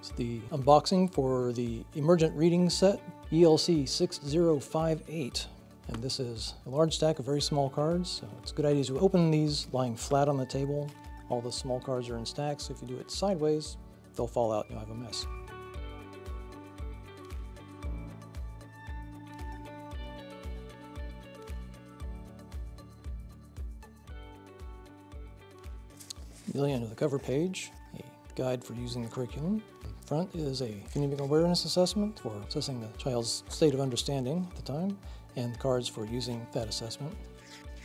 It's the unboxing for the Emergent Reading Set ELC 6058. And this is a large stack of very small cards. So it's a good idea to open these lying flat on the table. All the small cards are in stacks, so if you do it sideways, they'll fall out and you'll have a mess. Immediately under the cover page, a guide for using the curriculum. In front is a phonemic awareness assessment for assessing the child's state of understanding at the time, and cards for using that assessment,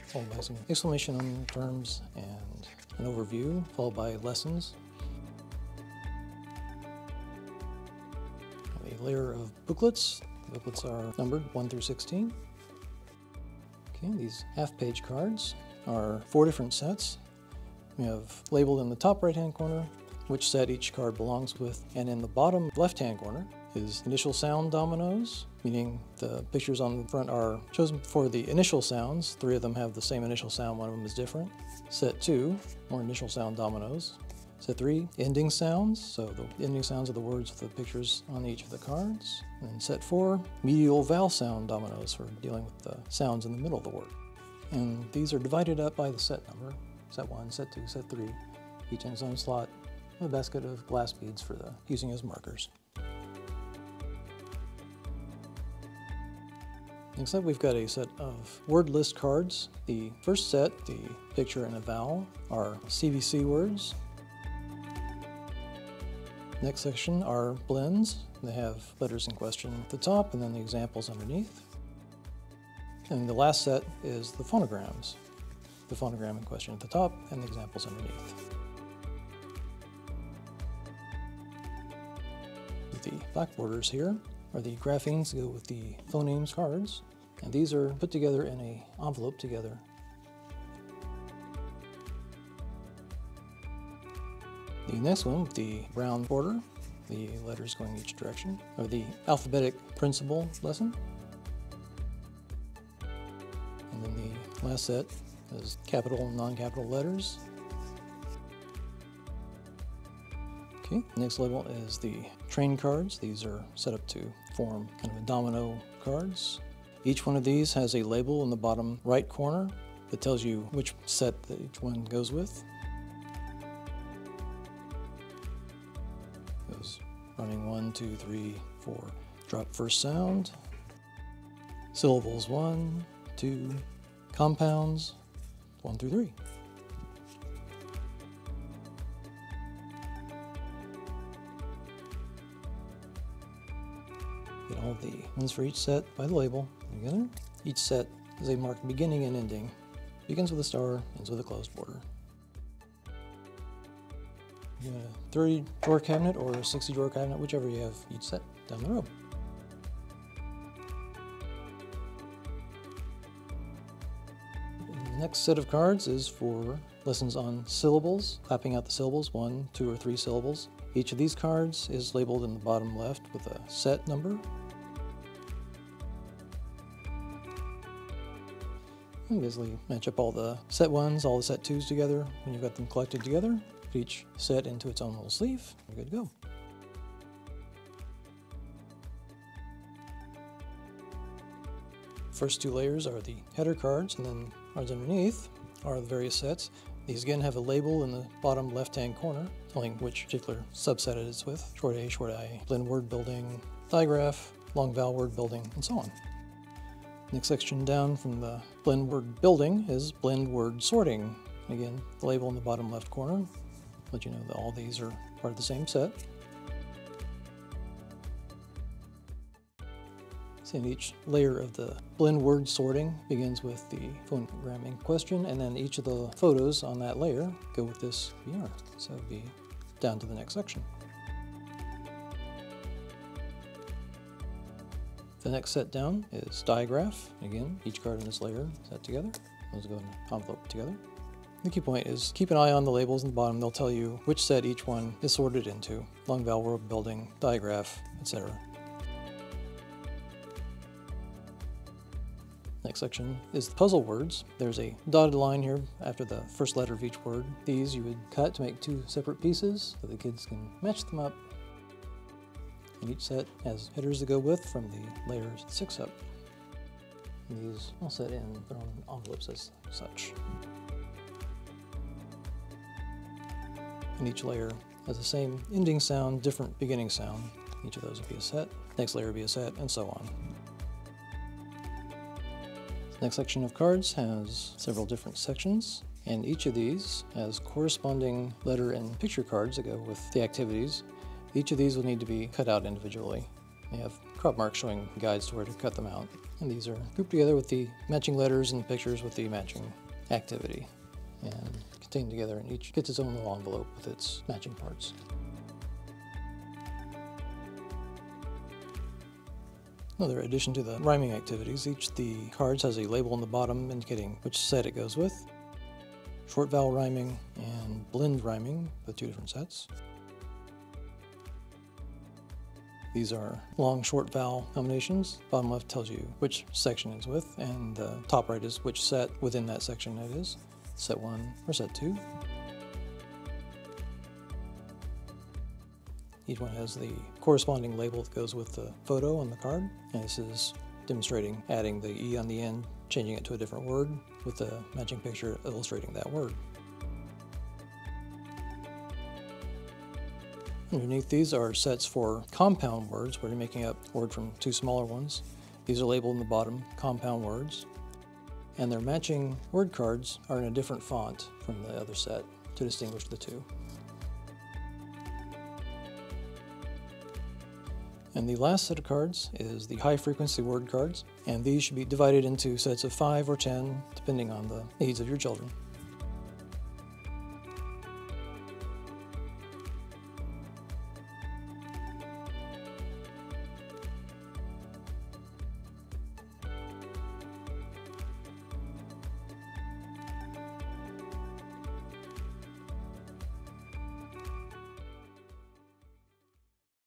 followed by some explanation on terms and an overview, followed by lessons. A layer of booklets. The booklets are numbered 1 through 16. Okay, these half-page cards are 4 different sets. We have labeled in the top right-hand corner which set each card belongs with, and in the bottom left-hand corner is initial sound dominoes, meaning the pictures on the front are chosen for the initial sounds. 3 of them have the same initial sound, 1 of them is different. Set 2, more initial sound dominoes. Set 3, ending sounds, so the ending sounds are the words with the pictures on each of the cards. And set 4, medial vowel sound dominoes for dealing with the sounds in the middle of the word. And these are divided up by the set number. Set 1, set 2, set 3, each in its own slot, with a basket of glass beads for using as markers. Next up, we've got a set of word list cards. The first set, the picture and a vowel, are CVC words. Next section are blends. They have letters in question at the top and then the examples underneath. And the last set is the phonograms. The phonogram in question at the top and the examples underneath. The black borders here are the graphemes that go with the phonemes cards, and these are put together in an envelope together. The next one, with the brown border, the letters going each direction, are the alphabetic principle lesson. And then the last set is capital and non-capital letters. Okay, next level is the train cards. These are set up to form kind of a domino cards. Each one of these has a label in the bottom right corner that tells you which set that each one goes with. Goes running 1, 2, 3, 4. Drop first sound. Syllables 1, 2. Compounds 1 through 3. Get all the ones for each set by the label together. Each set is a marked beginning and ending. Begins with a star, ends with a closed border. You got a 30-drawer cabinet or a 60-drawer cabinet, whichever you have each set down the row. The next set of cards is for lessons on syllables, clapping out the syllables, 1, 2, or 3 syllables. Each of these cards is labeled in the bottom left with a set number. And basically match up all the set 1s, all the set 2s together. When you've got them collected together, put each set into its own little sleeve. You're good to go. First 2 layers are the header cards, and then cards underneath are the various sets. These again have a label in the bottom left-hand corner telling which particular subset it is with. Short A, short I, blend word building, digraph, long vowel word building, and so on. Next section down from the blend word building is blend word sorting. Again, the label in the bottom left corner let you know that all these are part of the same set. And each layer of the blend word sorting begins with the phonogram in question, and then each of the photos on that layer go with this VR. So it'll be down to the next section. The next set down is digraph. Again, each card in this layer set together. Those go in an envelope together. The key point is keep an eye on the labels in the bottom. They'll tell you which set each one is sorted into. Long vowel word building, digraph, etc. Next section is the puzzle words. There's a dotted line here after the first letter of each word. These you would cut to make 2 separate pieces so the kids can match them up And each set has headers to go with from the layers 6 up. And these I'll set in their own envelopes as such. And each layer has the same ending sound, different beginning sound. Each of those will be a set, next layer will be a set, and so on. The next section of cards has several different sections, and each of these has corresponding letter and picture cards that go with the activities. Each of these will need to be cut out individually. They have crop marks showing guides to where to cut them out. And these are grouped together with the matching letters and pictures with the matching activity, and contained together, and each gets its own little envelope with its matching parts. Another addition to the rhyming activities, each of the cards has a label on the bottom indicating which set it goes with. Short vowel rhyming and blend rhyming, the two different sets. These are long short vowel combinations. Bottom left tells you which section it's with, and the top right is which set within that section it is. Set 1 or set 2. Each one has the corresponding label that goes with the photo on the card, and this is demonstrating adding the E on the end, changing it to a different word, with the matching picture illustrating that word. Underneath these are sets for compound words, where you're making up a word from two smaller ones. These are labeled in the bottom, compound words, and their matching word cards are in a different font from the other set to distinguish the two. And the last set of cards is the high-frequency word cards, and these should be divided into sets of 5 or 10, depending on the needs of your children.